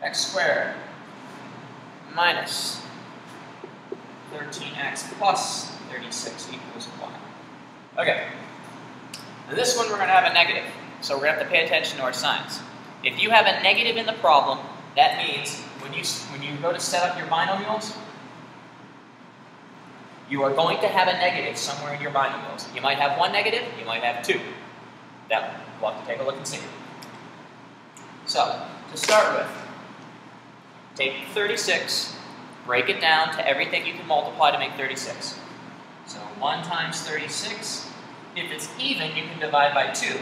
x squared minus 13x plus 36 equals y. Okay. Now this one we're going to have a negative, so we're going to have to pay attention to our signs. If you have a negative in the problem, that means when you go to set up your binomials, you are going to have a negative somewhere in your binomials. You might have one negative, you might have two. That we'll have to take a look and see. So, to start with, take 36, break it down to everything you can multiply to make 36. So 1 times 36, if it's even, you can divide by 2.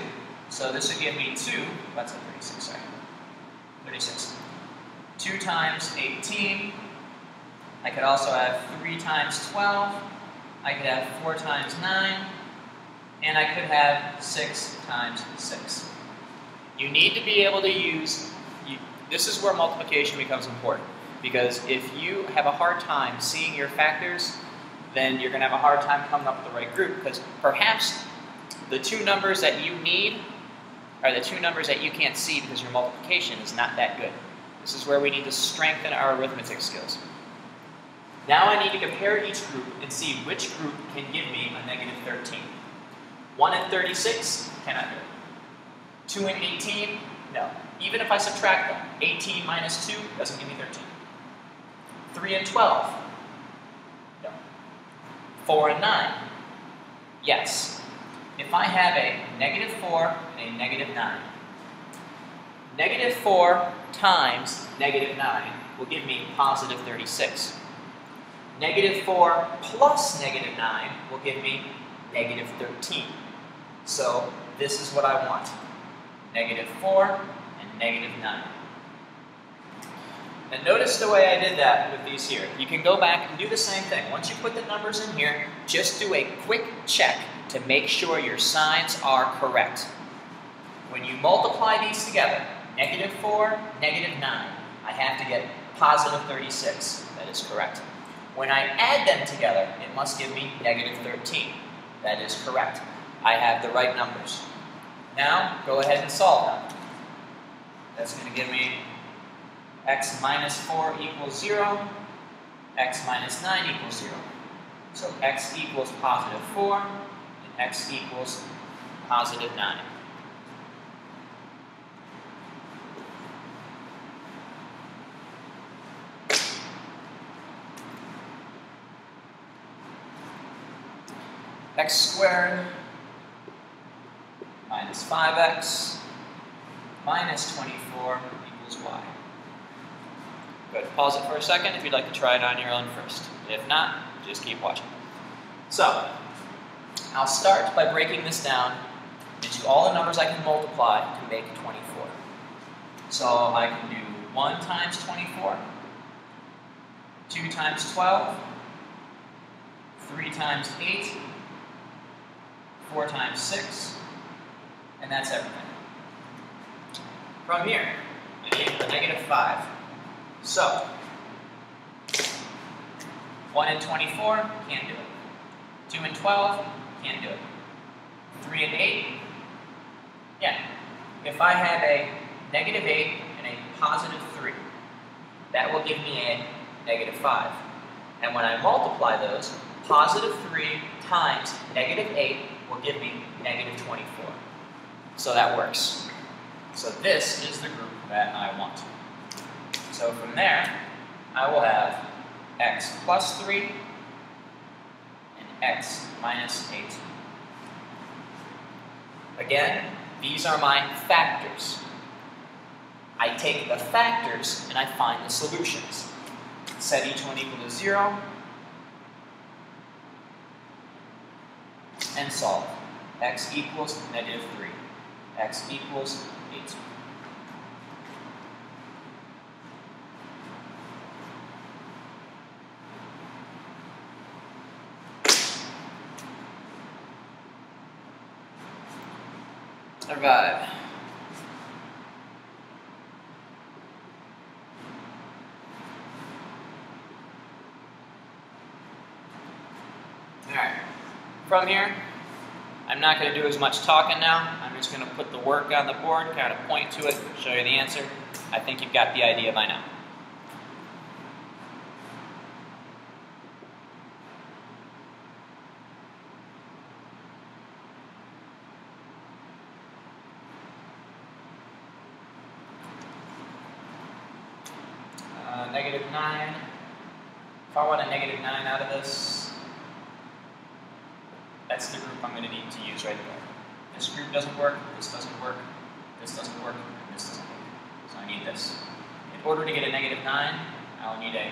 So this would give me 2, that's a 36, sorry. 36. 2 times 18. I could also have 3 times 12. I could have 4 times 9. And I could have 6 times 6. You need to be able to use, this is where multiplication becomes important. Because if you have a hard time seeing your factors, then you're going to have a hard time coming up with the right group. Because perhaps the two numbers that you need are the two numbers that you can't see because your multiplication is not that good. This is where we need to strengthen our arithmetic skills. Now I need to compare each group and see which group can give me a negative 13. 1 and 36, cannot do it. 2 and 18, no. Even if I subtract them, 18 minus 2 doesn't give me 13. 3 and 12, no. 4 and 9, yes. If I have a negative 4 and a negative 9, negative 4 times negative 9 will give me positive 36. Negative 4 plus negative 9 will give me negative 13. So this is what I want. Negative 4 and negative 9. And notice the way I did that with these here. You can go back and do the same thing. Once you put the numbers in here, just do a quick check to make sure your signs are correct. When you multiply these together, negative 4, negative 9, I have to get positive 36. That is correct. When I add them together, it must give me negative 13. That is correct. I have the right numbers. Now, go ahead and solve them. That's going to give me x minus 4 equals 0, x minus 9 equals 0. So x equals positive 4, and x equals positive 9. X squared minus 5x minus 24 equals y. Go ahead and pause it for a second if you'd like to try it on your own first. If not, just keep watching. So, I'll start by breaking this down into all the numbers I can multiply to make 24. So I can do 1 times 24, 2 times 12, 3 times 8, 4 times 6, and that's everything. From here, I need a negative 5. So, 1 and 24, can't do it. 2 and 12, can't do it. 3 and 8, yeah. If I have a negative 8 and a positive 3, that will give me a negative 5. And when I multiply those, positive 3 times negative 8 will give me negative 24. So that works. So this is the group that I want. So from there, I will have x plus 3 and x minus 8. Again, these are my factors. I take the factors and I find the solutions. Set each one equal to 0 and solve. X equals negative 3. X equals 8. Survive. Alright, from here, I'm not going to do as much talking now. I'm just going to put the work on the board, kind of point to it, show you the answer, I think you've got the idea by now. Negative 9. If I want a negative 9 out of this, that's the group I'm going to need to use right there. This group doesn't work, this doesn't work, this doesn't work, and this doesn't work. So I need this. In order to get a negative 9, I'll need a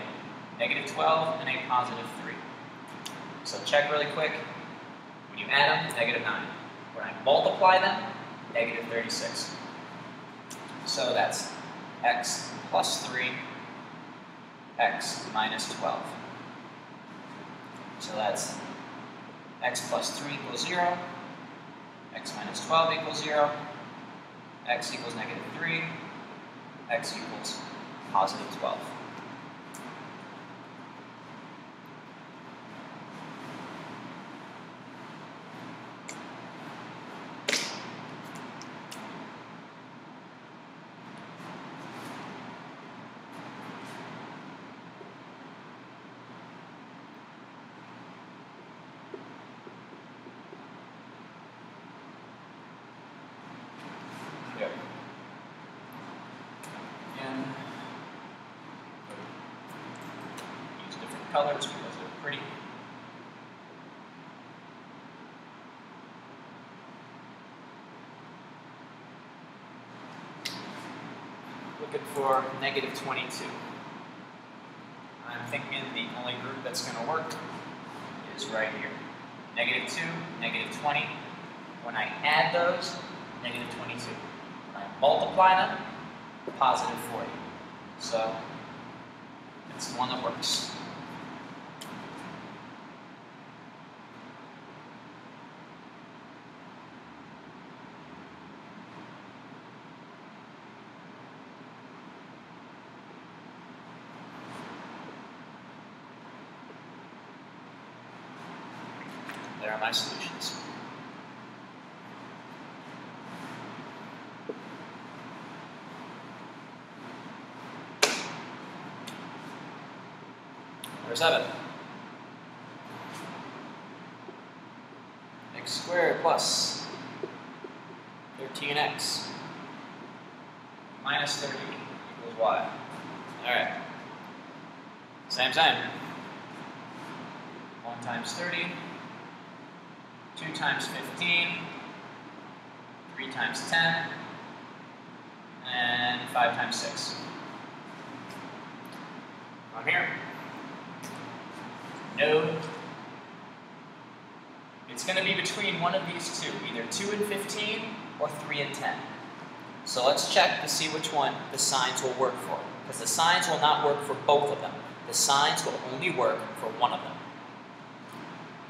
negative 12 and a positive 3. So check really quick. When you add them, negative 9. When I multiply them, negative 36. So that's x plus 3, x minus 12. So that's x plus 3 equals 0, x minus 12 equals 0, x equals negative 3, x equals positive 12. Use different colors because they're pretty. Looking for negative 22. I'm thinking the only group that's going to work is right here. Negative 2, negative 20. When I add those, negative 22. When I multiply them, positive 40. So it's the one that works. There are my solutions. Number 7. X squared plus 13x minus 30 equals y. Alright. Same. 1 times 30. 2 times 15, 3 times 10, and 5 times 6. I'm here. No. It's going to be between one of these two, either 2 and 15 or 3 and 10. So let's check to see which one the signs will work for, because the signs will not work for both of them. The signs will only work for one of them.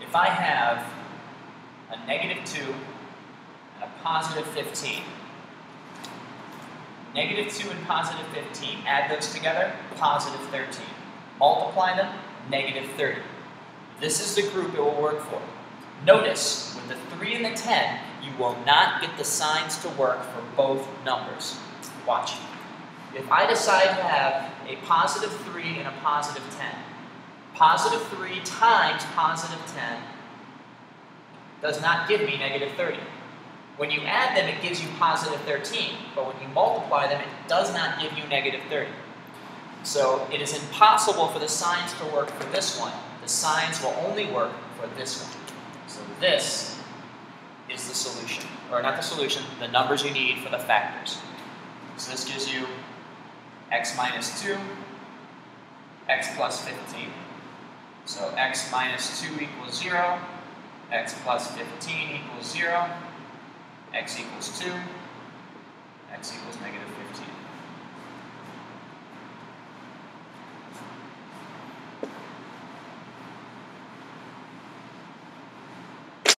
If I have a negative 2 and a positive 15. Negative 2 and positive 15, add those together, positive 13. Multiply them, negative 30. This is the group it will work for. Notice, with the 3 and the 10, you will not get the signs to work for both numbers. Watch. If I decide to have a positive 3 and a positive 10, positive 3 times positive 10 does not give me negative 30. When you add them, it gives you positive 13, but when you multiply them, it does not give you negative 30. So it is impossible for the signs to work for this one. The signs will only work for this one. So this is the solution, or not the solution, the numbers you need for the factors. So this gives you x minus 2, x plus 15. So x minus 2 equals 0. X plus 15 equals 0, x equals 2, x equals negative